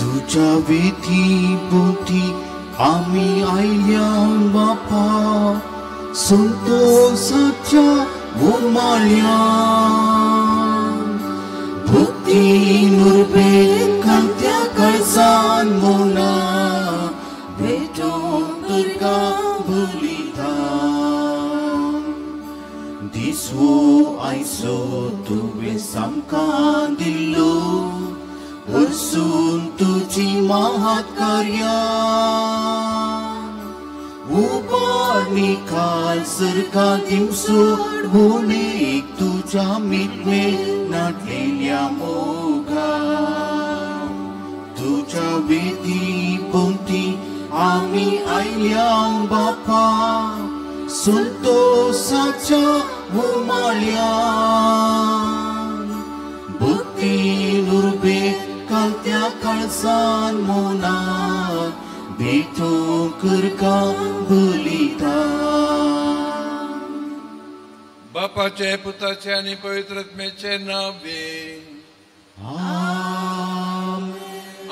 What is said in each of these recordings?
तुझ्या विधी भोवती आम्ही आयल्या बापा संतोषाच्या उमाळ्या भक्ती नुरबे खांत्या कळसान मोना भेटून तुका भुलिता दिसवो आयसो तुवें सामकां दिल्लो हरसून तुझी महात कार्या उबारणी काल सरका दिवसो होणे तुझ्या मितवे नाटलेल्या मोगा तुझ्या वेदी भोवती आम्ही आयल्या बापा संतोषाच्या उमाळ्या भक्ती नुरबे कालत्या काळसान मोना भेटो करका भुलिता बापाचे पुताचे आणि पवित्र आत्म्याचे नावे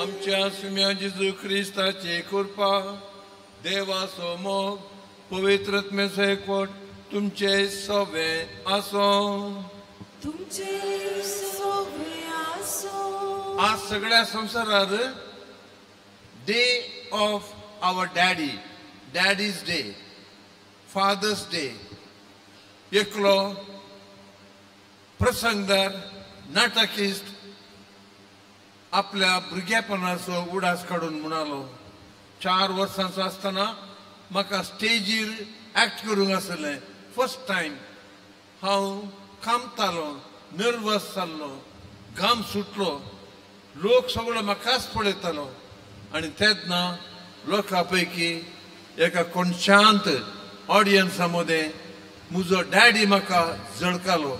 आमच्या सुम्या जेजू ख्रिस्ताची कृपा देवाचो मोग पवित्र आत्म्याचो एकवट तुमचे सवे आसो आज सगळ्या संवसारार day of our daddy's day father's day एकलो प्रसंगदार नाटकिस्ट आपल्या भुरगेपणाचो उडास काडून म्हणालो 4 वर्सांचो आसतना म्हाका स्टेजीर एक्ट करूंक आसलें फर्स्ट टायम हांव कामतालो नर्वस जाल्लो घाम सुटलो लोक सगळो म्हाकाच पळयतालो आनी तेन्ना लोकां पैकी एका कोण शांत ऑडियन्सा मदें म्हजो डॅडी म्हाका झळकालो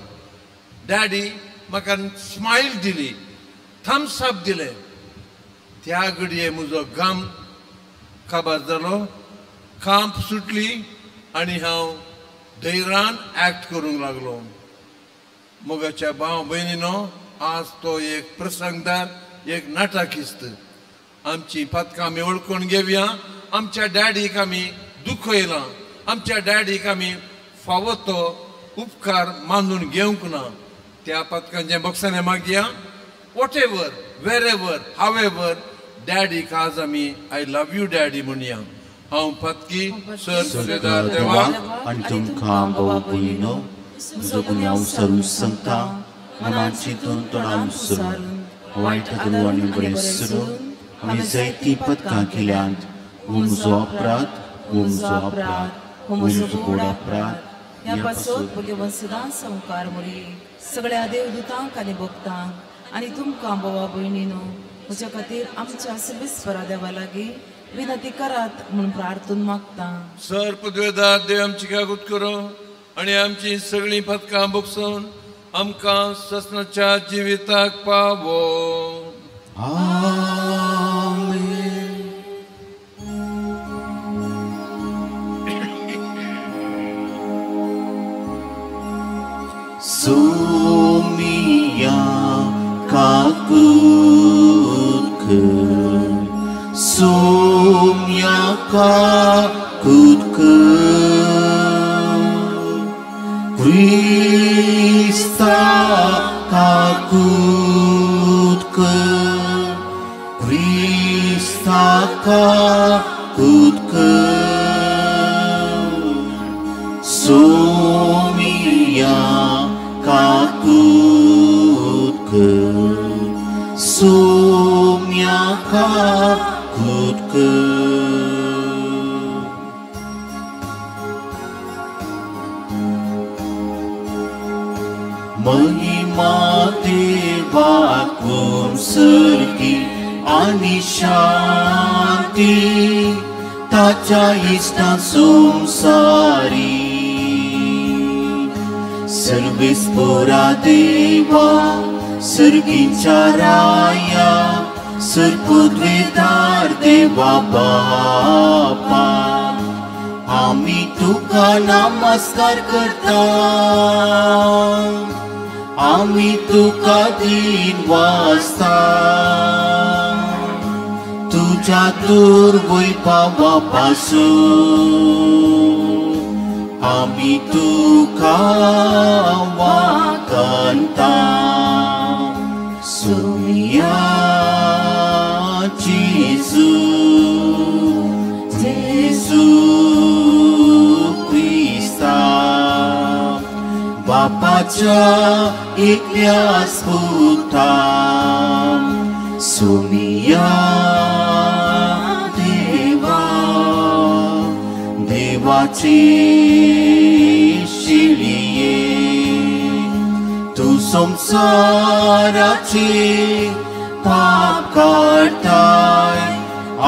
डॅडी म्हाका स्मायल दिली थम्स अप दिलें त्या घडये म्हजो घाम काबार जालो कांप सुटली आनी हांव धैर्यान एक्ट करूंक लागलो मोगाच्या भाव भयणीनो आज तो एक प्रसंगदार एक नाटकिस्त आमची पथकां आमी वळखून घेवया आमच्या डॅडीक आमी दुखयलां आमच्या डॅडीक आमी फावो तो उपकार मानून घेवंक ना त्या पथकांचे बक्षाने मागया whatever wherever however डॅडीक आज आमी आय लव यू डॅडी म्हणया हांव पथकी सर सुबेदार देवा आनी तुमकां भाव भयणीनो म्हजो गुन्यांव विसरून सांगता मनान चिंतून तोंडान विसरून वायट हातून आनी बरें विसरून आमी जायतीं पथकां केल्यांत हो म्हजो अपराध हो म्हजो गोड अपराध ह्या पासत भगवान सदां संकार मुरी सगळ्या देवदूतांक आनी भक्तांक आनी तुमकां भावा भयणीनो म्हज्या खातीर आमच्या सर्वेस्वरा देवा लागीं विनंती करात म्हणून प्रार्थून मागता सर पदवेदार देव आमची कागूत करो आनी आमची सगळीं पथकां बगसून आमकां ससनाच्या जिविताक पावो सोमिया काकूत Saumya काकूत Krista kakut ke Krista kakut ke Somia kakut ke Somia kakut ke महिमा देवाकून सर्गी आणि शांती ताच्या इष्टा संसारी सर्वेस्परा देवा सर्गींच्या राया सर्पद्वेदार देवा बापा आम्ही तुका नमस्कार करता आम्ही तुका दिन वाजता दुर्वैभवापासून आम्ही तुका वाकंता सुमिया जेजू ख्रिस्ता बापाच्या एकल्याच पुता सुमिया देवाचे शिलिये तू संसाराचे पाप काढताय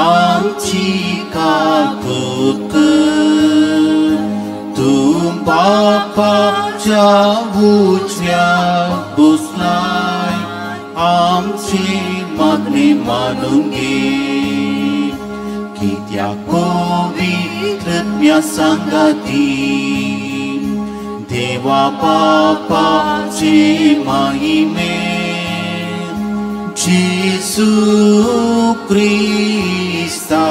आमची काकूत कर तू बापाच्या उजव्यात बसलाय आमची मागणी मानून घे कित्याक पवित्रत्म्या संगती देवा बापाचे महिमे जेजू ख्रिस्ता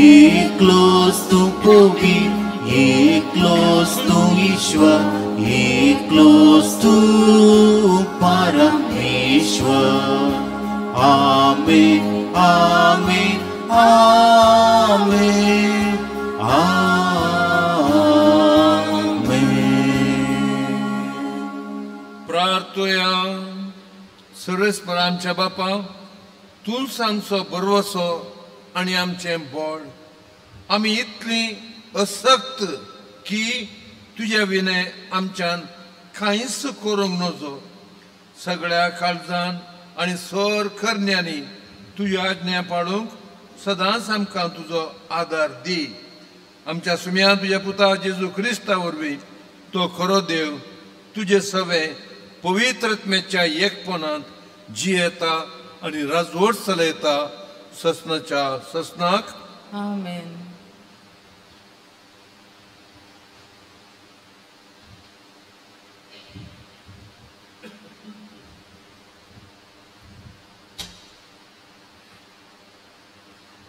एकलोच तू पवित्र एकलोच तू ईश्वर एकलोच तू परमेश्वर आमेन आमेन आमेन आमेन प्रार्थया सर्वेस्पर आमच्या बापा तूच आमचो बरवसो आणि आमचे बळ आमी इतली असक्त की तुझ्या विने आमच्यान कांयच करूंक नजो सगळ्या काळजान आणि सर करण्यांनी तुझी आज्ञा पाळूंक सदांच आमकां तुजो आदार दी आमच्या सुम्या तुझ्या पुता जेजू ख्रिस्ता वरवीं तो खरो देव तुझे सवे पवित्रत्मेच्या एकपणांत जियेता आणि राजवट चलयता ससनाच्या ससनाक आमेन.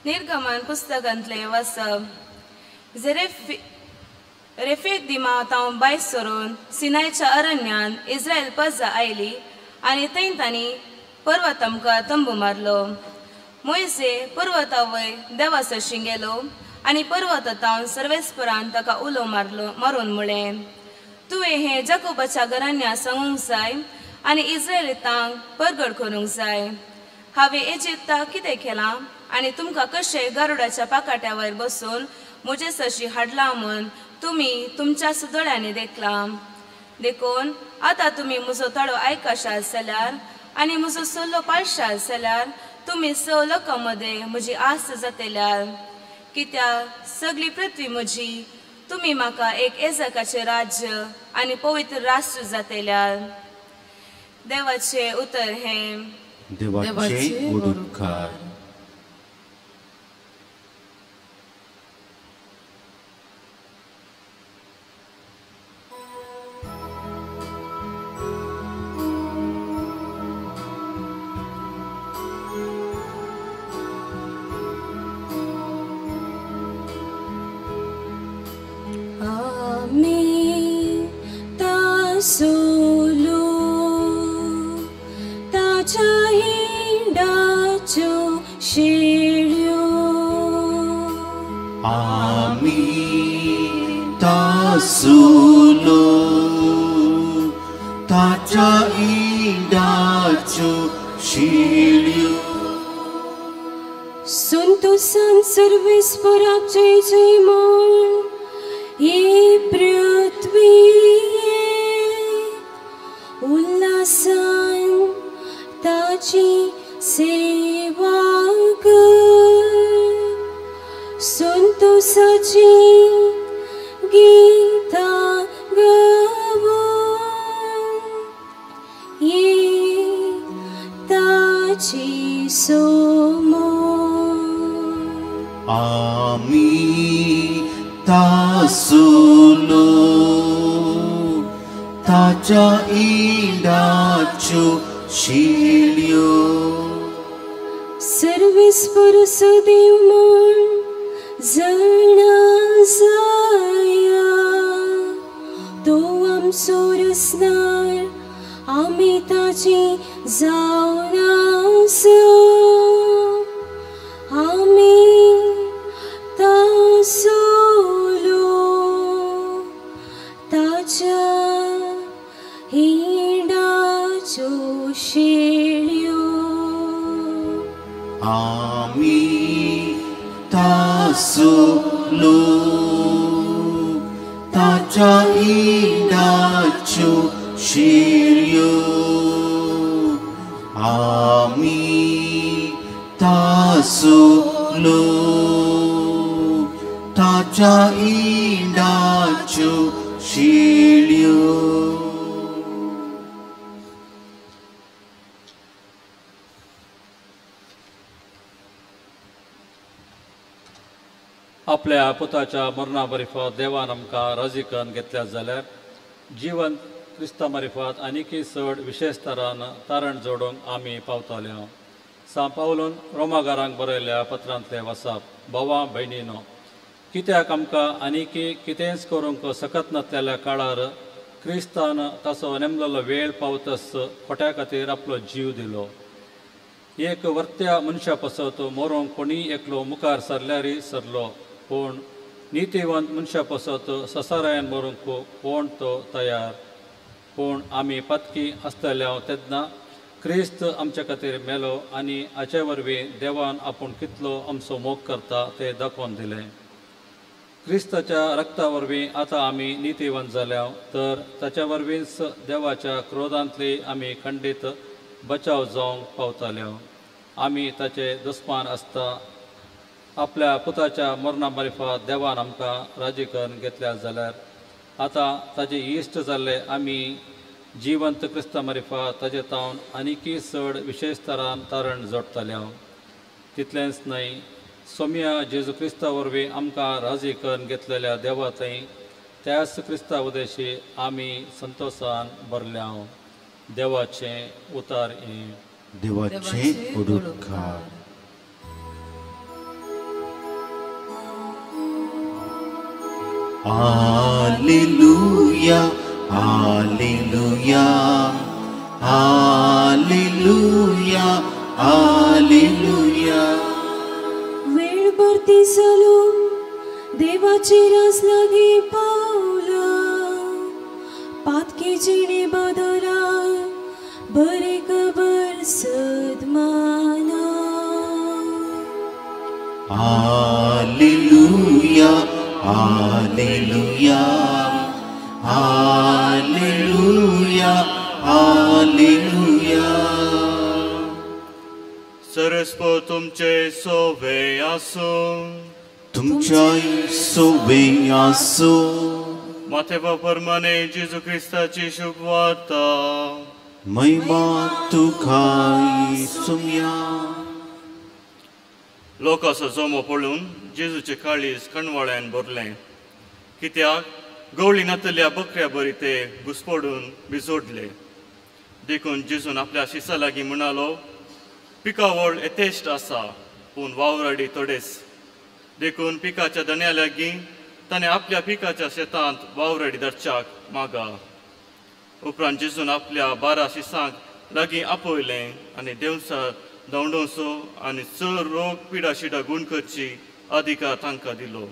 निर्गमन पुस्तकांतले वाचप रेफिदीमा तावन भायर सरून सिनायच्या अरण्यान इस्रायल प्रजा आयली आनी थंय तांणी पर्वत आमकां तंबू मारलो. मोइसे पर्वता वयर देवा सरशी गेलो आनी पर्वतांत सर्वेस्परान ताका उलो मारून म्हळें तुवें हें जाकोबाच्या घराण्या सांगूंक जाय आनी इस्रायलितांक परगट करूंक जाय. हांवें इजिप्ताक कितें केलां आनी तुमकां कशें गारुडाच्या पाकाट्या वयर बसून म्हजे सरशी हाडलां म्हूण तुमी तुमच्या दोळ्यांनी देखून आतां तुमी म्हजो तळो आयकशात जाल्यार आनी म्हजो सल्लो पाळशात जाल्यार तुमी स लोकां मदें म्हजी आस्त जातल्यार कित्याक सगळी पृथ्वी म्हजी तुमी म्हाका एक एजकाचें राज्य आनी पवित्र राष्ट्र जातल्यार. देवाचें उतर हें देवाचे उडुकार Solo tacha hindacho shiryo Amin ta solo tacha hindacho shiryo Santo San सर्वेस्पराक जय जय म्हण ये पृथ्वी उल्हासान ताची सेवा कर संतोषाची गीता गावून ये ताची सोमोन आमी तासुलो ताच्या इंडाच्यो शिल्यो सर्वेस्पर सदैव म्हण जाणा जाया तो आमचो रसनार आमी ताची जावन आसा आमी ताचो ताच्या हिंडाच्यो शेळयो आमी ताचो लोक ताच्या हिंडाच्यो शेळयो आमी ताचो लोक ताच्या हिंडाच्यो शेळयो. आपल्या पुताच्या मरणा मार्फत देवान आमकां राजी करून घेतल्या जाल्यार जिवन क्रिस्ता मार्फत आनीकय चड विशेष तरान तारण जोडूंक आमी पावताले. सान पावलोन रोमागारांक बरयल्या पत्रांतले वचप भावां भयणीनो, कित्याक आमकां आनीकय कितेंच करूंक सकत नासलेल्या काळार क्रिस्तान ताचो नेमलेलो वेळ पावतस खोट्या खातीर आपलो जीव दिलो. एक वर्त्या मनशा पासत मरूंक कोणी एकलो मुखार सरल्यारय सरलो, पूण नितीवंत मनशा पासत ससारायन मरूंक कोण तो तयार. पूण आमी पत्की आसतल्या तेन्ना क्रिस्त आमचे खातीर मेलो आनी हाचे वरवीं देवान आपूण कितलो आमचो मोग करता तें दाखोवन दिलें. क्रिस्ताच्या रक्ता वरवीं आतां आमी नितीवंत जाल्या, तर ताच्या वरवींच देवाच्या क्रोधांतली आमी खंडीत बचाव जावंक पावताले. आमी ताचे दुस्मान आसता आपल्या पुताच्या मरणा मार्फत देवान आमकां राजी करून घेतल्या जाल्यार आतां ताजे इश्ट जाल्ले आमी जिवंत क्रिस्ता मार्फत ताजे तावन आनीकय चड विशेष तरान तारण जोडटले. तितलेंच न्हय, सोम्या जेजू क्रिस्ता वरवीं आमकां राजी करून घेतलेल्या देवा थंय त्याच क्रिस्ता उदेशी आमी संतोशान भरल्या. देवाचें उतार हे. देवाचे उदुतकार. Alleluia, Alleluia, Alleluia, Alleluia. वेळ भरती जालो देवाची रास लागी पावला, पातकी जिणे बदला बरे खबर सदमाना. Alleluia, Alleluia, Alleluia, Alleluia. सरस्व तुमचे सोवे आसो, तुमच्या सोबे आसो. माथेवा परमाने जेजू क्रिस्ताची शुभवार्ता. महिमा तुकाय सुम्या. लोकांचो जोमो पळोवन जेजूचे काळीज कणवाळ्यान भरलें, कित्याक गवळी नातल्या बकऱ्या बरी ते घुसपडून बिजोडले. देखून जेजून आपल्या शिसा लागीं म्हणालो, पिकावळ येथेश्ट आसा पूण वावराडी थोडेच. देखून पिकाच्या दण्या लागीं ताणें आपल्या पिकाच्या शेतांत वावराडी धरच्याक मागा. उपरांत जेजून आपल्या 12 शिसांक लागीं आपयलें आनी देवसार दवंडोवचो आनी चड रोग पिडा शिडा गुण करची अधिकार तांकां दिलो.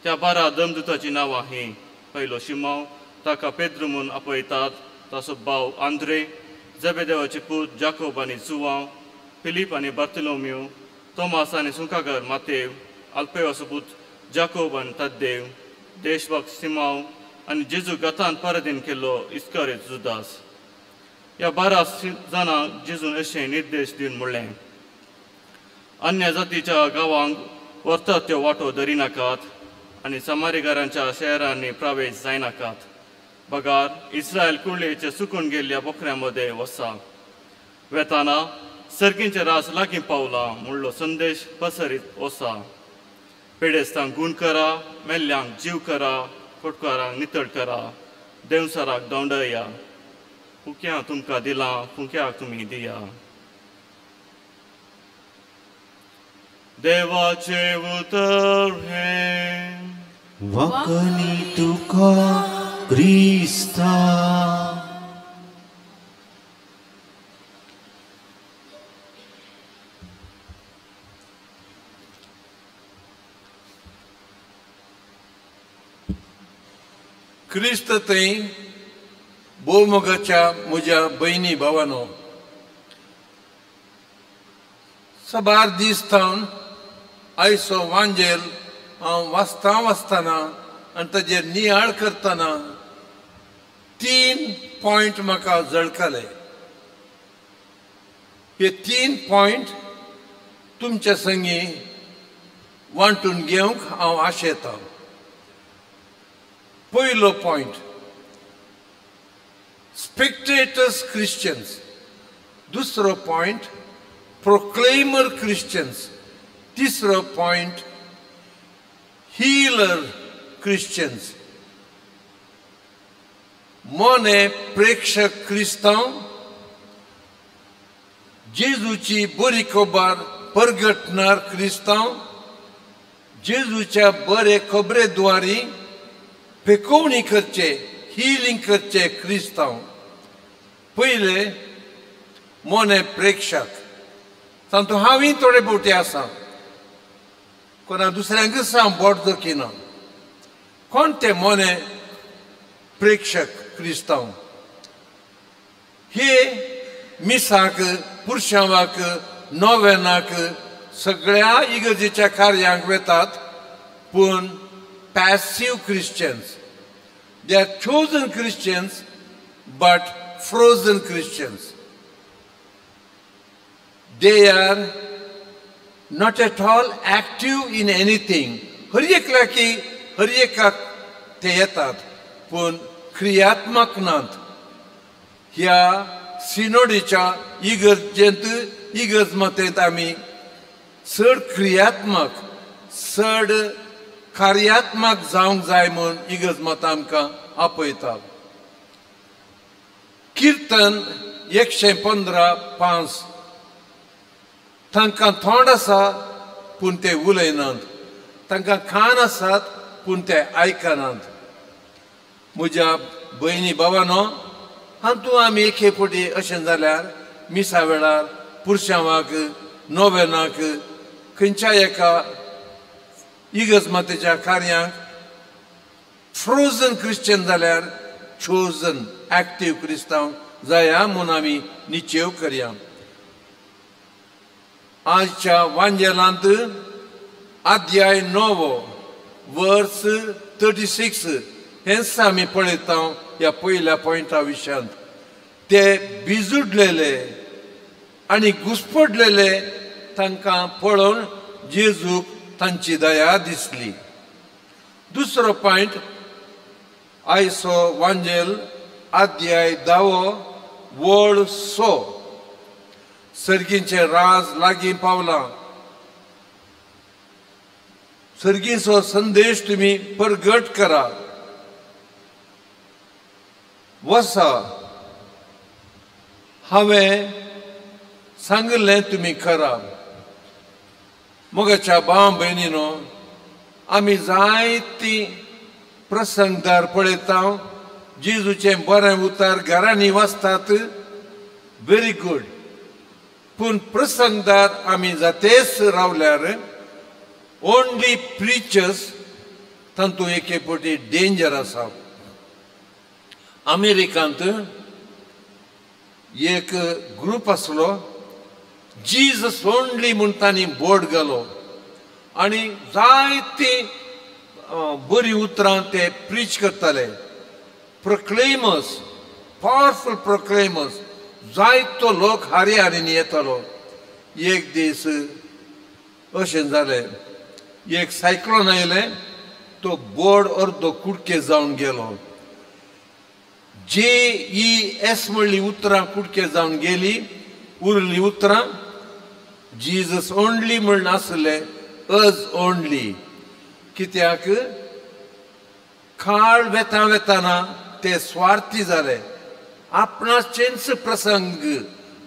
त्या 12 दमदुताची नांवां हीं: पयलो शिमाव, ताका पेद्र म्हूण आपयतात, ताचो भाव आंद्रे, जबेदेवाचे पूत जाकोब आनी जुवांव, फिलीप आनी बार्तोलोम्यू, तोमास आनी सुंकागार मातेव, आल्फेवाचो पूत जाकोब आनी तद्देव, देशभक्त शिमाव आनी जेजू गतान परदीन केल्लो इस्कारियोत जुदास. ह्या 12 जाणांक जेजून अशें निर्देश दिवन म्हणलें, अन्य जातीच्या गांवांक व्हरतात त्यो वांटो धरिनाकात आनी समारीगारांच्या शहरांनी प्रवेश जायनाकात. बगार इस्रायल कुळेचे सुकून गेल्ल्या बोकऱ्यां मदें वसा. वेताना सर्गींचे रास लागीं पावला म्हणलो संदेश पसरीत वसा. पेडेस्तांक गूण करा, मेल्ल्यांक जीव करा, फुटकारांक नितळ करा, देवसाराक देवाचे उतर हे वकनी तुका क्रिस्ता. क्रिस्त थंय भोवमोगाच्या म्हज्या भयणी भावानो, सबार दीस थावन आयचो वांजेल हांव वाचताना आनी ताजेर नियाळ करतना 3 पॉयंट म्हाका जळकले. हे 3 पॉयंट तुमच्या संगी वांटून घेवंक हांव आशेतां. पयलो पॉयंट, स्पेक्टेटर्स क्रिश्चियन्स. दुसरो पॉयंट, प्रोक्लेमर क्रिश्चियन्स. तिसरो पॉयंट, हीलर क्रिश्चियन्स. मोने प्रेक्षक क्रिस्तांव, जेजूची बरी खबर परगटणार क्रिस्तांव, जेजूच्या बरे खबरेद्वारी पेकोवणी करचे, हिलिंग करचे क्रिस्तांव. पयले मोने प्रेक्षक. सांगतो हांवूय थोडे बोटी आसा, कोणा दुसऱ्यांकच सांग बोट जोकिना. कोण ते मोने प्रेक्षक क्रिस्तांव? हे मिसाक, पुरशांवाक, नोवेनाक सगळ्या इगर्जेच्या कार्यांक वेतात, पूण passive Christians. They are chosen Christians, but frozen Christians. They are not at all active in anything. हर एकला की हर एकाक ते येतात, पूण क्रियात्मक नात. ह्या सिनोडीच्या इगर्ज मतेंत आमी चड क्रियात्मक, चड कार्यात्मक जावंक जाय म्हूण इगर्ज मत आमकां आपयता. किर्तन 115:5. तांकां तोंड आसा पूण ते उलयनात, तांकां कान आसात पूण ते आयकनात. म्हज्या भयणी भावानो, हातूंत आमी एके फावटी अशें जाल्यार मिसा वेळार पुरशांवाक, नोवेनाक, खंयच्याय एका इगर्ज मतेच्या कार्यांक फ्रोजन क्रिश्चन जाल्यार चोजन एक्टीव क्रिस्तांव जाया म्हूण आमी निश्चय करया. आजच्या वांजेलांत अध्याय 9 वर्स 36 हेंच आमी पळयता ह्या पयल्या पॉयंटा विशयांत. ते बिजुडलेले आनी घुस्पडलेले तांकां पळोवन जेजूक तांची दया दिसली. दुसरो पॉयंट, आयचो वांजेल अध्याय 10 वळ 6. सर्गींचे राज लागीं पावलां. सर्गीचो संदेश तुमी परगट करा. वसा, हांवें सांगलें तुमी करा. मोगाच्या भाव भयणीनो, आमी जायती प्रसंगदार पळयता. जेजूचें बरें उतर घरांनी वाचतात, व्हेरी गूड. पूण प्रसंगदार आमी जातेच रावल्यार ओन्ली प्रिचर्स तातूंत एके फावटी डेंजर आसा. अमेरिकांत एक ग्रूप आसलो, जीजस ओन्ली म्हूण तांणी बोर्ड घालो आनी जायती बरी उतरां ते प्रीच करताले. प्रोक्लेमर्स, पावरफुल प्रोक्लेमर्स, जायतो लोक हारीन येतालो. एक दीस अशें जालें, एक सायक्लोन आयलें, तो बोर्ड अर्दो कुडके जावन गेलो. JES म्हणली उतरां कुडके जावन गेली. उरली उतरां जीजस ओन्ली म्हण आसले, अज ओन्ली. कित्याक काळ वेता वेताना ते स्वार्थी जाले. आपणाचेच प्रसंग,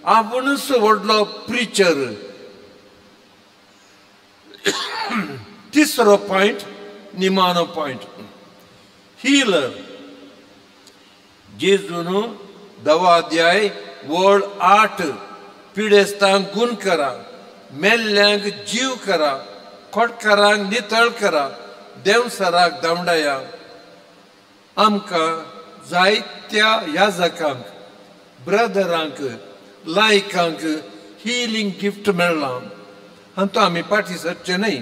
आपुणूच व्हडलो प्रिचर. तिसरो पॉइंट निमाणो पॉइंट हीलर जेजून 10 अध्याय वड 8 पिडेस्तांक गुण करा मेल्ल्यांक जीव करा खोडकारांक नितळ करा देवसराक धांवडाया आमकां जायत्या याजकांक ब्रदरांक लायकांक हिलिंग गिफ्ट मेळ्ळां आनी तो आमी फाटीं सरचे न्हय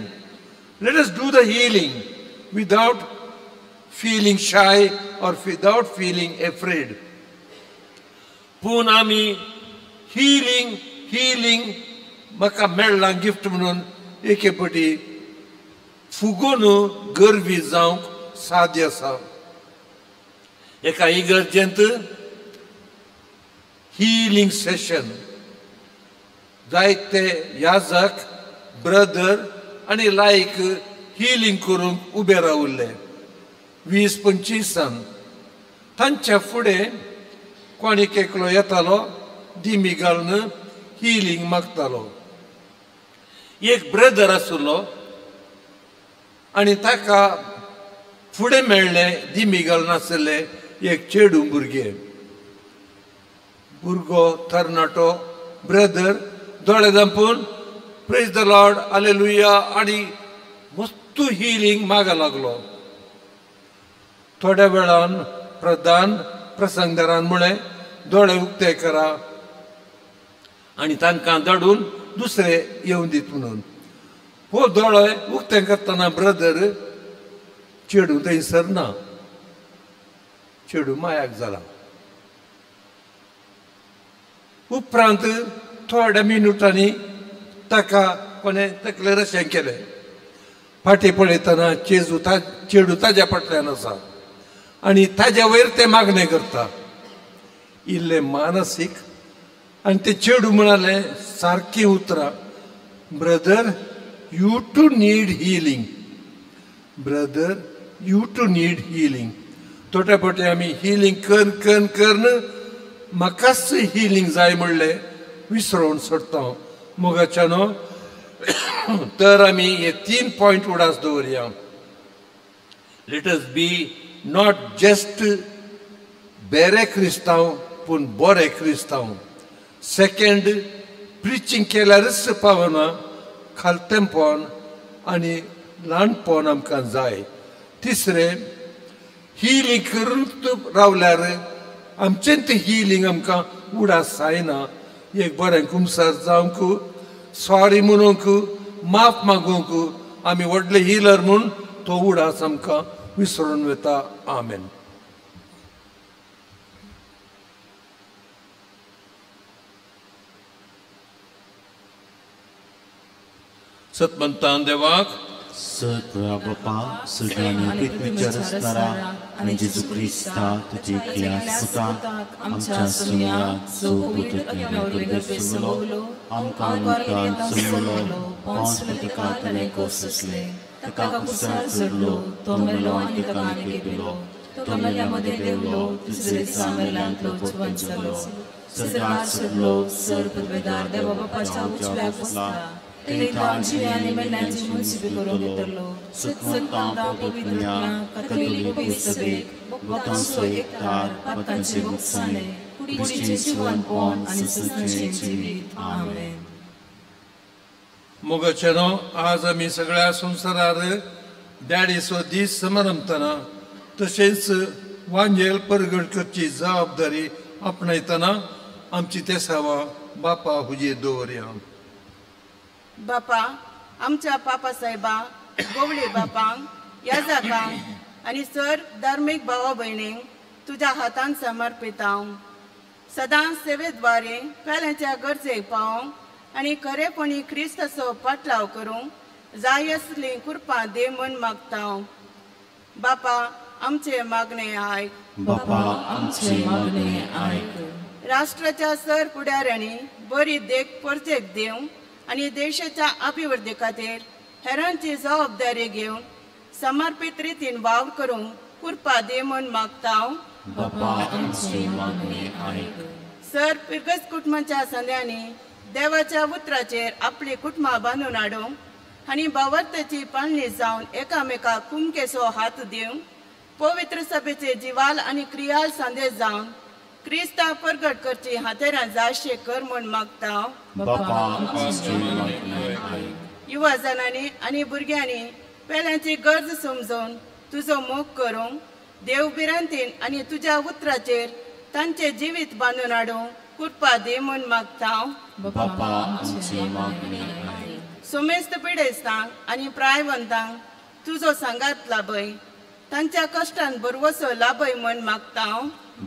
let us do the healing without feeling shy और विदाउट फीलिंग एफ्रेड पूण आमी हिलिंग म्हाका मेळ्ळां गिफ्ट म्हणून एके फावटी फुगून गर्वी जावंक साध्य आसा एका इगर्जेंत हिलिंग सेशन जायते याजक ब्रदर आनी लायक हिलिंग करूंक उबे रावल्ले 20-25 तांच्या फुडें कोणी एकलो येतालो दिमी घालून हिलिंग मागतालो एक ब्रदर आसलो आनी ताका फुडें मेळ्ळें दिमी घालून आसले एक चेडू भुरगो तरणाटो ब्रदर दोळे धांपून प्रेज द लॉर्ड हालेलुया आनी मस्त हिलिंग मागा लागलो थोड्या वेळान प्रधान प्रसंगदारान म्हळें दोळे उक्ते करा आनी तांकां धाडून दुसरे येवन दीत म्हणून हो दोळे उक्ते करतना ब्रदर चेडू थंयसर ना चेडू मायाक जाला उपरांत थोड्या मिनटांनी ताका कोणें तकलेर अशें केलें फाटीं पळयतना चेडू ताज्या फाटल्यान आसा आनी ताज्या वयर ते मागणें करता इल्लें मानसीक आनी ते चेडू म्हणालें सारकीं उतरां brother you too need healing brother you too need healing थोड्या फावटी आमी हिलिंग करन म्हाकाच हिलिंग जाय म्हणलें विसरोवन सोडटा मोगाच्यानो तर आमी हे 3 पॉयंट उडास दवरया let us be not just बरे क्रिस्तांव पूण बरे क्रिस्तांव सेकंड प्रिचींग केल्यारच पावना खालतेंपण आनी ल्हानपण आमकां जाय तिसरें हिलिंग करून रावल्यार आमचें तें हिलिंग आमकां उडास जायना एक बरें कुमसार जावंक सॉरी म्हणूंक माफ मागूंक आमी व्हडले हिलर म्हूण तो उडास आमकां विसरून वता आमेन सतमंतान देवाक सगळा बापा सगळ्यांनी पृथ्वीच्या रस्त्यारा आणि जेजू क्रिस्ता तुझे क्रिया सुताक आमच्या सुन्याक सोबत आमकां मुखार चललो पोंच पिकातले कोसले ताका कुसार चडलो तो मेलो आनी ताका आनी केलो तो मेल्यामध्ये देवलो तिसरे दिसा मेल्यांतलो जिवंत जालो सदार चडलो सर पदवेदार देवा बापाच्या उजव्याक बसला तें जिव्यांनी मेल्यांची मुन्सिपी करून घेतलो सत्संतां पवित्र कथोलिक सभेक भक्तांचो एकठार पातकांचे मुक्साणे कुडीचे जिवंतपण आनी सत्संगेचें जिवीत आमेन मोगाचेनो आज आमी सगळ्या संवसारार डॅडीचो दीस मनयतना तशेंच वांजेल परगट करची जबाबदारी आपणायतना आमची ते सेवा बापा हुजेर दवरया बापा आमच्या पापा साहेबा गोवळे बापांक याजकांक आनी सर धार्मीक भावा भयणींक तुज्या हातांत समर्पित हांव सदांच सेवेद्वारे पेल्याच्या गरजेक पावोवंक आनी खरेपणी क्रिस्ताचो पाटलाव करूंक जाय आसली कृपा दे म्हूण मागता हांव बापा आमचे मागणे आयक बापा आमचे मागणे आयक राष्ट्राच्या सर फुडाऱ्यांनी बरी देख परजेक दिवंक आनी देशाच्या अभिवृद्धी खातीर हेरांची जबाबदारी घेवन समर्पित रितीन वावर करूंक कृपा दे म्हूण मागता हांव बापा आमचे मागणे आयक सर पिरगस कुटुंबाच्या संद्यांनी देवाच्या उतराचेर आपली कुटुंबां बांदून हाडूंक आनी भावार्थाची पाळणी जावन एकामेकाक कुमकेसो हात दिवंक पवित्र सभेचे जिवाल आनी क्रियाल सांदे जावन क्रिस्ता परगट करची हातेरां जायशे कर म्हूण मागता बापा आमचे मागणे आयक. युवा जनांनी आनी भुरग्यांनी पेल्यांची गरज समजून तुजो मोग करूंक देव बिरांतीन आनी तुज्या उतराचेर तांचे जिवीत बांदून हाडूंक कृपा दी म्हूण मागता बापा आमचे मागणे आयक. सोमेस्त पिडेस्तांक आनी प्रायवंतांक तुजो सांगात लाभय तांच्या कश्टान बरवसो लाभय म्हूण मागता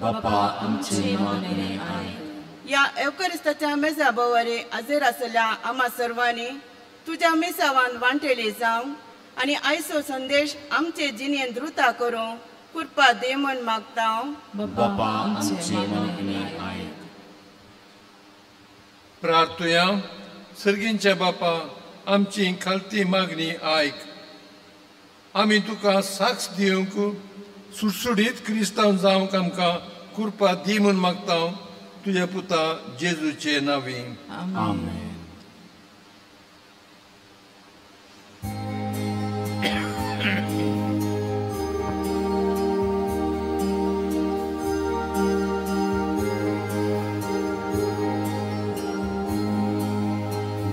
बापा आमचे मागणे आयक. या एवकरिस्ताच्या मेजा बोवारी हजर आसल्या आम्हा सर्वांनी तुज्या मेसावान वांटेली जावंक आनी आयचो संदेश आमचे जिणेन द्रुता करूंक कृपा दे म्हूण मागता बापा आमचे मागणे आयक. प्रार्थुया. सर्गींच्या बापा आमची खालती मागणी आयक. आमी तुका साक्ष दिवंक सुटसुडीत क्रिस्तांव जावंक आमकां कृपा दी म्हूण मागता तुज्या पुता जेजूचे नांवी. आमेन.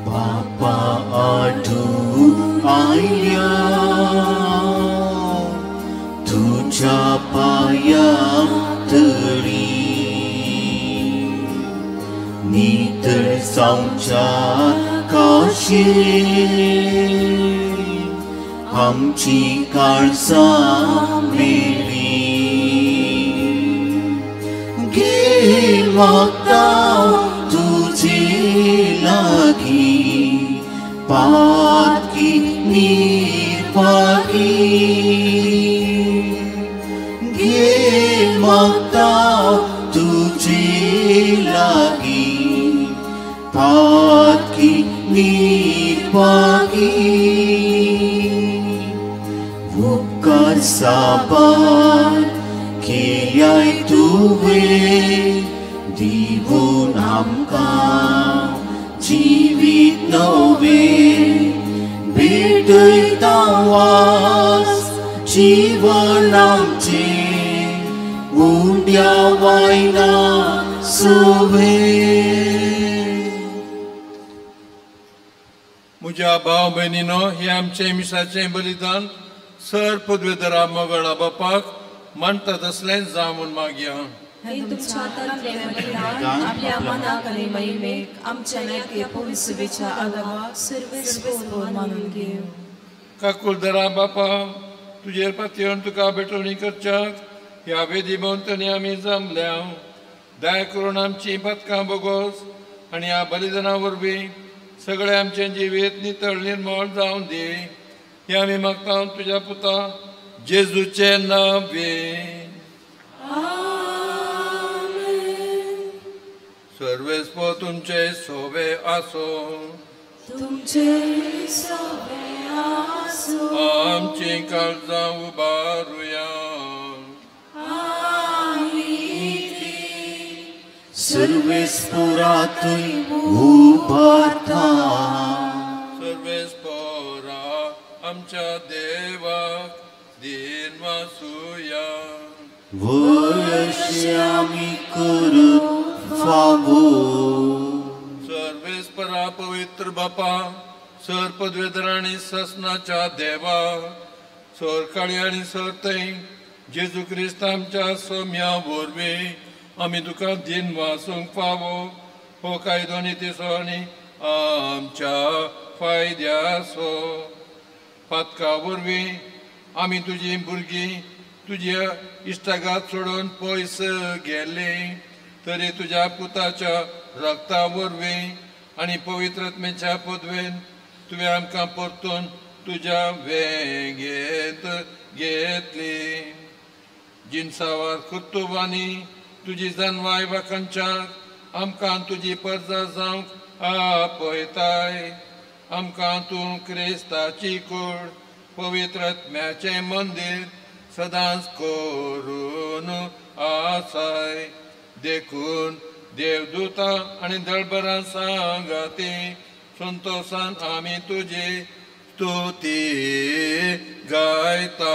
बापा आठवून आयल्या तुझ्या पाया तळी नितळ जावच्या काशी आमची काळजां मेली घे मागता तुझे लागी पातकी निर्वागी घे मागता तुझे लागी पातकी निर्वागी उपकार साबार केल्याय तुवें दिवून आमकां जिवीत नवें भेटयता वास जीवन आमचें उंड्या वायना सोवें. म्हज्या भाव भयणीनो, हे आमचे मिसाचें बलिदान सर पदवेधरा मोगळा बापाक मानतात असलें जावं म्हूण मागया. हे तुमच्या हातांतले बलिदान आपल्या मनाक आनी महिमेक आमच्या नेते पवित्रतेच्या आदाराक सर्वस्व मानून घेव. काकुलधरा बापा, तुजेर पातयेवन तुका भेटवणी करच्याक ह्या वेदी भोंवतणी आमी जमल्या. दया करून आमची पथकां बोगोस आनी ह्या बलिदाना वरवीं सगळे आमचें जिवीत नितळ निर्मळ जावं दी. हे आमी मागता तुज्या पुता जेजूचे नांवे. सर्वेस्व तुमचे सोवे आसो. तुमचे सोवे आसो. आमची काळजां उबारुया. सर्वेस्पोरा तुय उबारता. सर्वेस्पोरा आमच्या देवाक दिन वासुया. वयशे आमी करूं फावो. सर्वेस्परा पवित्र बापा, सर पदवेधर आनी ससनाच्या देवा, सर काळी आनी सर थंय जेजू क्रिस्त आमच्या सोम्या वरवीं आमी तुका दिन वासूंक फावो. हो कायदो नितीसो आनी आमच्या फायद्याचो. पातका वरवीं आमी तुजी भुरगीं तुज्या इश्टागात सोडून पयस गेल्ली, तरी तुज्या पुताच्या रक्ता वरवीं आनी पवित्रत्मेच्या पदवेन तुवें आमकां परतून तुज्या वेंगेंत घेतली. जिनसावार कुतुबांनी तुजी जनवाय वाखांच्याक आमकां तुजी परजा जावंक आपयताय. आमकां तूं क्रिस्ताची कूड पवित्रत्म्याचें मंदीर सदांच करून आसाय. देखून देवदूतां आनी दळबरां सांगाती संतोशान आमी तुजी स्तुती गायता.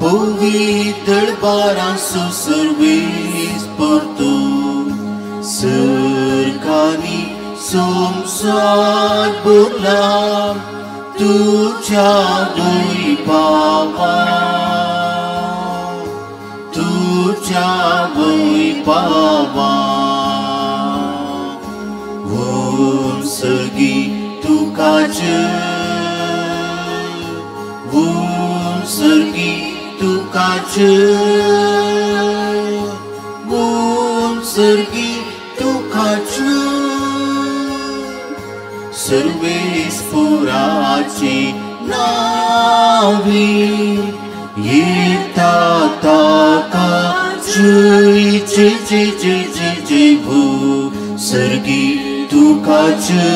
Pavitr barasu servis portu serkani somsat berlam tuja doi papa Won segi tu kaca Servis puraci navi Yita taka Jai bu Sergi tu kaca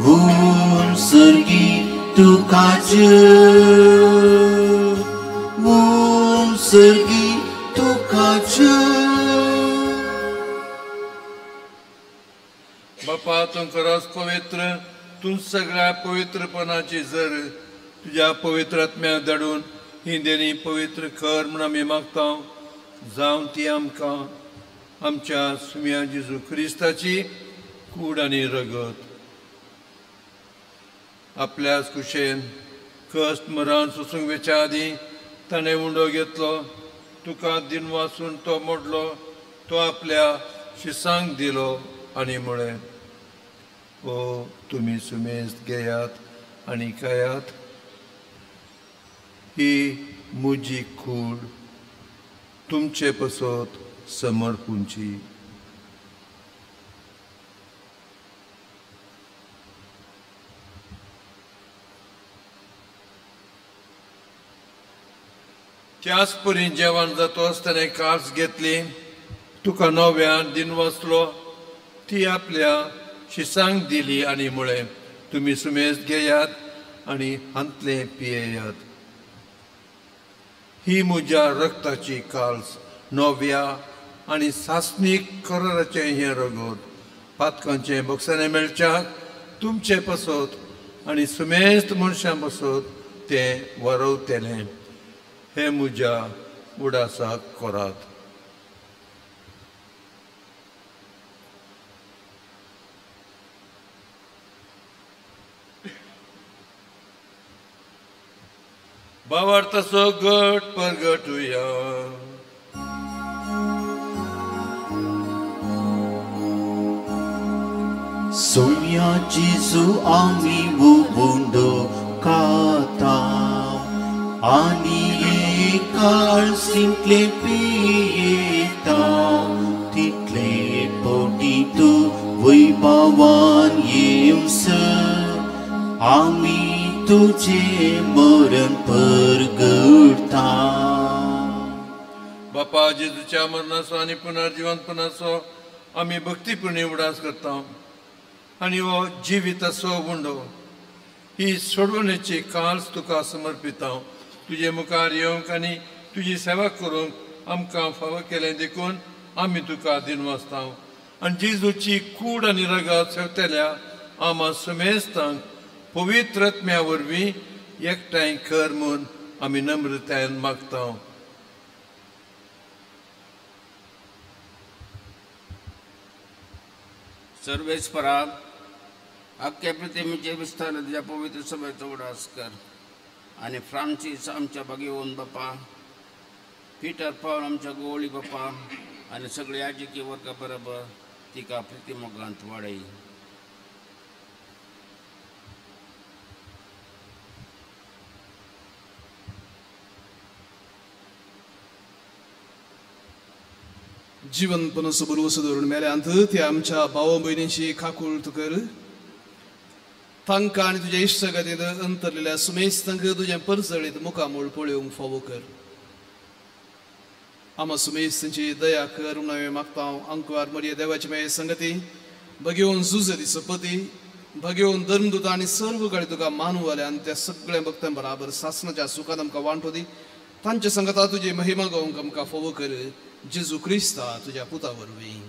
Vun sergi tu kaca Vun sergi tu kaca. बापा तू खरंच पवित्र तू सगळ्या पवित्रपणाची जर तुझ्या पवित्र आत्म्या धाडून ही देणी पवित्र कर म्हूण आमी मागता जावं ती आमकां आमच्या सुम्या जेजू क्रिस्ताची कूड आनी रगत आपल्याच कुशेन कश्ट मरण सोसूंक वेच्या आदी ताणें उंडो घेतलो तुका दिन वाचून तो मोडलो तो आपल्या शिसांक दिलो आनी म्हळें ओ तुमी सुमेस्त घेयात आनी खायात ही म्हजी कूड तुमचे पसत समर्पूंची. त्याच परी जेवण जातो आसतना कास घेतली तुका नव्यान दिन वाचलो ती आपल्या शिसांक दिली आनी म्हळें तुमी सुमेस्त घेयात आनी हांतले पियेयात ही म्हज्या रक्ताची काल्स नव्या आनी सासणीक कराराचें हें रगत पातकांचे बक्षांनी मेळच्याक तुमचे पसत आनी सुमेस्त मनशां पसत तें वरवतलें हे म्हज्या उडासाक करात. भावार्थाचो गट परगटुया. सोम्या जेजू आमी बुबुंडो खाता आनी काळ सिंतले पियेता तितले पोटी तू वैभवान येवस आमी तुझे मरण परगटता. बापा जेजूच्या मरणाचो आनी पुनर्जिवंतपणाचो आमी भक्तीपुणी उडास करता आनी हो जिविताचो उंडो ही सोडवणेची काल्स तुका समर्पिता. तुजे मुखार येवंक आनी तुजी सेवा करूंक आमकां फावो केलें देखून आमी तुका दिन वाचता आनी जेजूची कूड आनी रगत सेवतल्या आमा सुमेस्तांक पवित्र आत्म्या वरवीं एकठांय कर म्हूण आमी नम्रतायेन मागता. सर्वेस्परा आख्या पृथ्वीचे विस्तार तुझ्या पवित्र सभेचो उडास कर आनी फ्रांसीस आमच्या भगिवन बापा पिटर पॉल आमच्या गोवळी बापा आनी सगळे याजकी वर्गा बरोबर तिका प्रितीमोगांत वाडय. जिवंतपणाचो भरवसो धरून मेल्यांत त्या आमच्या भाव भयणींची खाकूळ तूं कर तांकां आनी तुज्या इश्टगतींत अंतरलेल्या सुमेस्तांक तुजें परसळीत मुखामोळ पळोवंक फावो कर. आमा सुमेस्तांची दया कर म्हूण हांवें मागता. अंकवार मरिया देवाची माये संगती भगिवन झुज दिसो पती भगेवन धर्मदूता आनी सर्व कळे तुका मानूवाले आनी त्या सगळ्या भक्तां बराबर सासनाच्या सुखान आमकां वांटो दी. तांचे संगता तुजी महिमा गावंक आमकां फोव कर. जेजू क्रिस्ता तुज्या पुता वरवीं.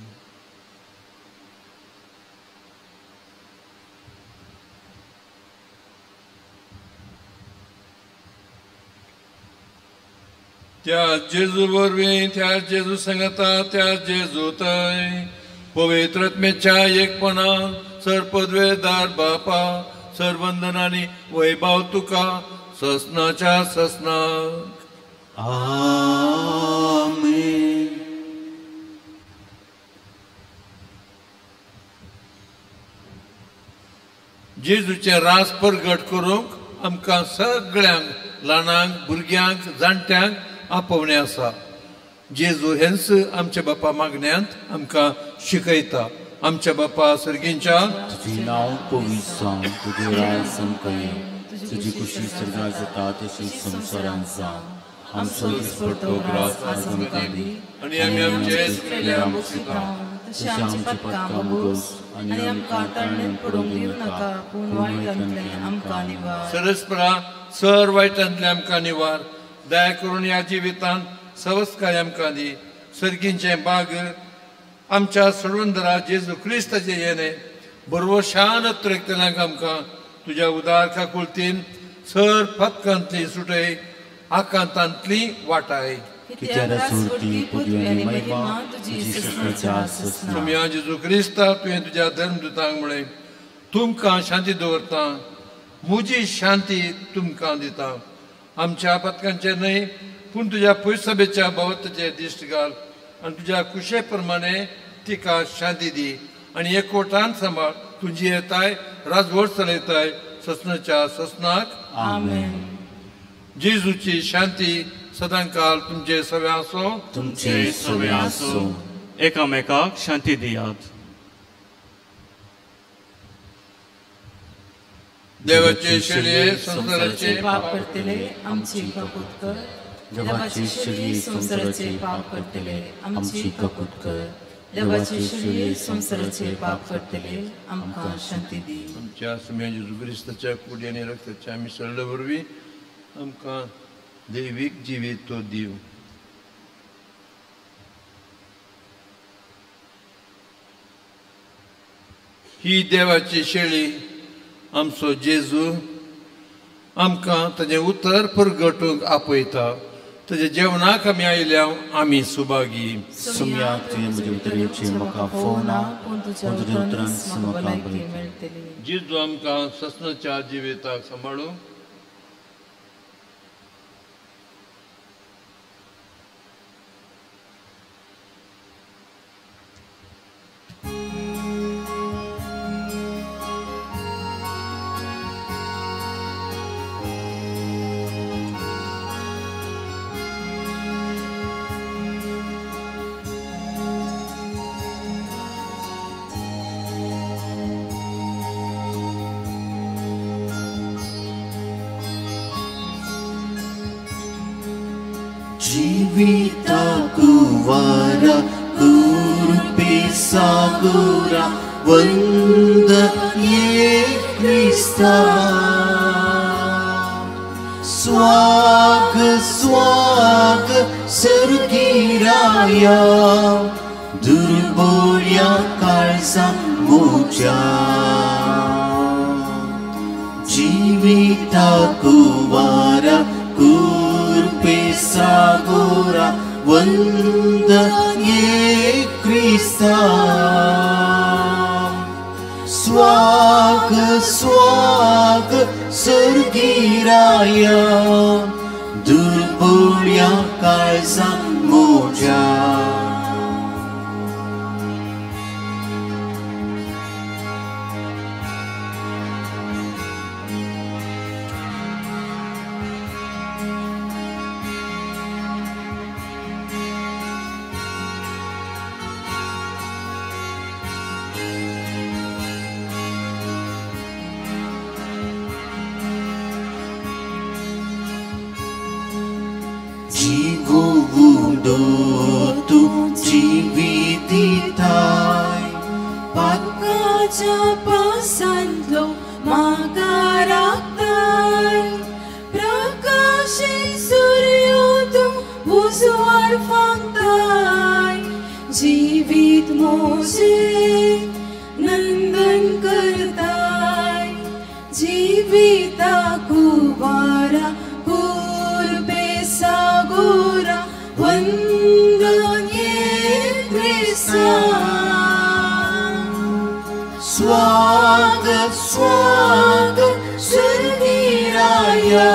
त्या जेजू वरवीं त्या जेजू संगता त्या जेजू थंय पवित्र आत्म्याच्या एकपणान सर पदवेदार बापा सर्वंदनांनी वैभव तुका ससनाच्या ससनाक. आमेन. जेजूचे रास परगट करूंक आमकां सगळ्यांक ल्हानांक भुरग्यांक जाणट्यांक आपोवणें आसा. जेजू हेंच आमच्या बापा मागण्यांत आमकां शिकयता. आमच्या बापा सर्गींच्या तुझे नाव पवित्र जावं, तुझे राज आमकां येवं, तुजी कुशी सर्गार जाता तशी संवसारांत जावं. आमचो दिसपट्टो ग्रास आज आमकां दी आनी आमी आमचे चुकलेल्या मुखार तशें आमची पदकां बोगोस आनी आमकां तळणेंत पडूंक दिवं नाका, पूण वायटांतल्यान आमकां निवार. सरस्परा सर वायटांतले आमकां निवार. दया करून ह्या जिवितांत सवस्काय आमकां दी. सर्गींचे बाग आमच्या सर्वंदरा जेजू क्रिस्ताचे येणे बरोवशान त्रेकतल्यांक आमकां तुज्या उदार काकुळतीन सर पदकांतली सुटय आकांतांतली वाटाय. सुम्या जेजू क्रिस्ता तुवें तुज्या धर्मदुतांक म्हळें तुमकां शांती दवरता, म्हजी शांती तुमकां दिता. आमच्या पदकांचेर न्हय पूण तुज्या पयस सभेच्या भोंवतणेचेर दिश्ट घाल आनी तुज्या कुशे प्रमाणे तिका शांती दी आनी एकवटान सांबाळ. तुजी येताय राजवट चलयताय ससनाच्या ससनाक. आमेन. जेजूची शांती सदांकाल तुमचे सवे आसो. तुमचे सवे आसो. एकामेकाक शांती दियात. देवाचे शेळये संसाराचे पाप करतले आमची कपूत कर. देवाची शेळये संसाराचे पाप करतले आमची कपूत कर. देवाची शेळये संसाराचे पाप करतले आमकां शांती दी. आमच्या सुम्या जेजू क्रिस्ताच्या कुडी आनी रक्ताच्या मिसळले वरवीं आमकां दैवीक जिवीत तो दिव. ही देवाची शेळी आमचो जेजू आमकां ताजें उतर परगटूंक आपयता. ताज्या जेवणाक आमी आयल्या आमी सुभागी. सुम्या तुवें म्हजे उतरेचे म्हाका फोवना, पूण तुज्या उतरांत म्हाका भलायकी मेळटली. जेजू आमकां ससनाच्या जिविताक सांबाळूंक जीवितकुवारा कुरुपिसागुरा वंद ये क्रिस्ता. स्वाग स्वाग सर्गीराया दुर्बोळ्या काळजा मोच्या. जीवितकुवारा Pesagora wanda ye Krista. Swag swag सर्गीराया दुर्बोळ्या काळजा मोच्या. जीवोवुंदो तू जीवितिताय Pakka तुझ्या पासांतलो म्हाका राखताय प्रकाशी सूर्यो तूं उजवाड फांकताय जिवीत मोजे नंदन करताय जिविताक उबारा कुर्बे सागोरा वंदन येसा स्वागत स्वागत सुरवीराया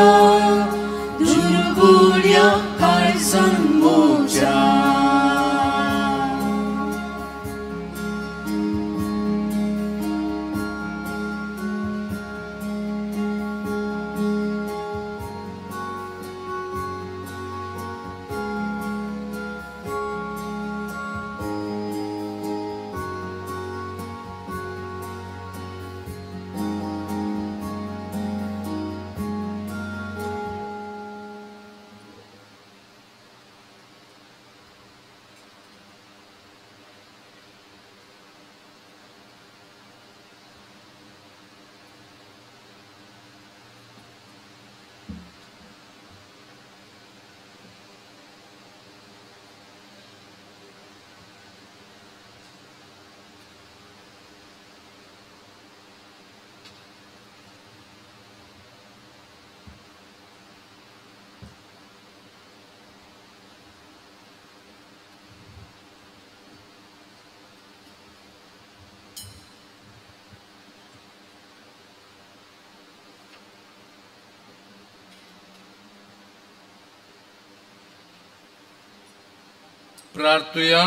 दुर्बोड्या काळजान मोच्या प्रार्थूया.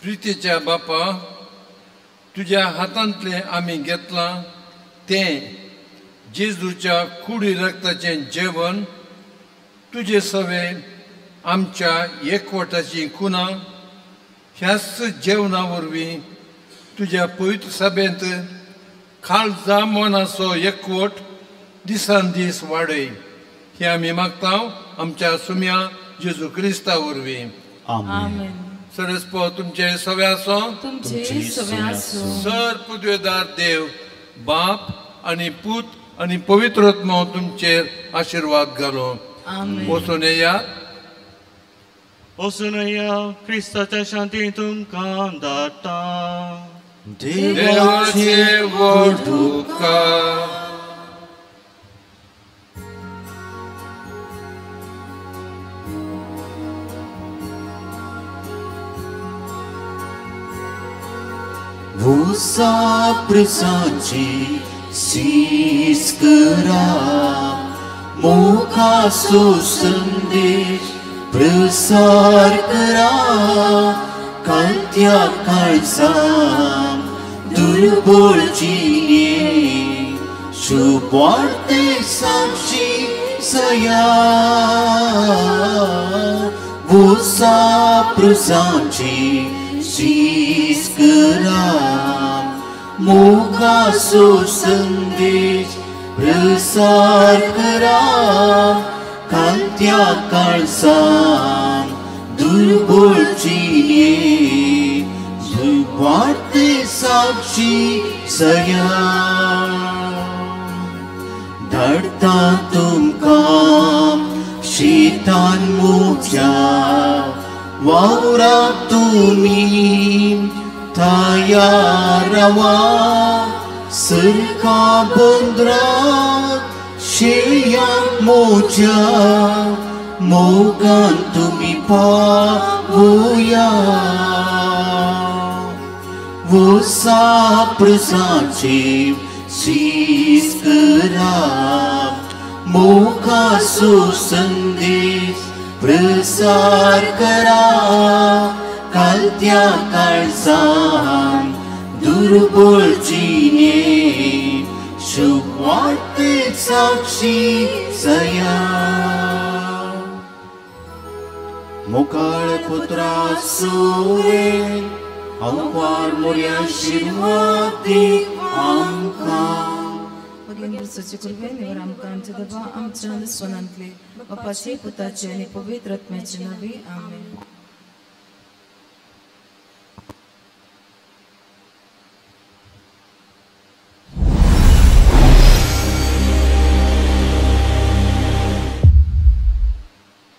प्रितीच्या बापा, तुझ्या हातांतले आम्ही घेतला ते जेजूच्या कुडी रक्ताचे जेवण तुझे सवे आमच्या एकवटाची खुना ह्याच जेवणा वरवीं तुझ्या पवित्र सभेंत खालचा मनाचो एकवट दिसान दीस वाडय हे आमी मागता आमच्या सुम्या जेजू क्रिस्ता वरवीं. आमेन. सरस्पो तुमचे सवे आसो. तुमचे सवे आसो. सर पुदवेदार देव बाप आनी पूत आनी पवित्र आत्मा तुमचेर आशीर्वाद घालो. आमेन. वचून येयात. वचून या क्रिस्ताच्या शांती तुमकां धाडटा. देवाचे वड तुका. Vusa presanci sis kera muka susendish presar kera kantya kalsam durbol jini shubwarte samshi saya vusa presanci sis kera मुखा सुसंदेश प्रसार करा कांत्या काळजाम दुर्बळचिये वाढते साक्षी सया धाडटा तुमकां शेतान मोच्या वावरा तुमी तायारवा सरका बंदरात शेया मोच्या मोगान तुमी पावया वसा प्रसाचे शीस करा मोगा सुसंदेश प्रसार करा कालत्या काळजाम दुर्बळचिये शुभवार्ते साक्षी सया मोकाळ पुत्रा सोरे अवपार मोर्या आशीर्वाद दी आमकां. भगिनी वर्साचे कुरवेनीवर आमकां आमचे दबा आमच्या दुस्मनांतले बापाचे पुताचे आनी पवित्र आत्म्याचे नवी आमेन.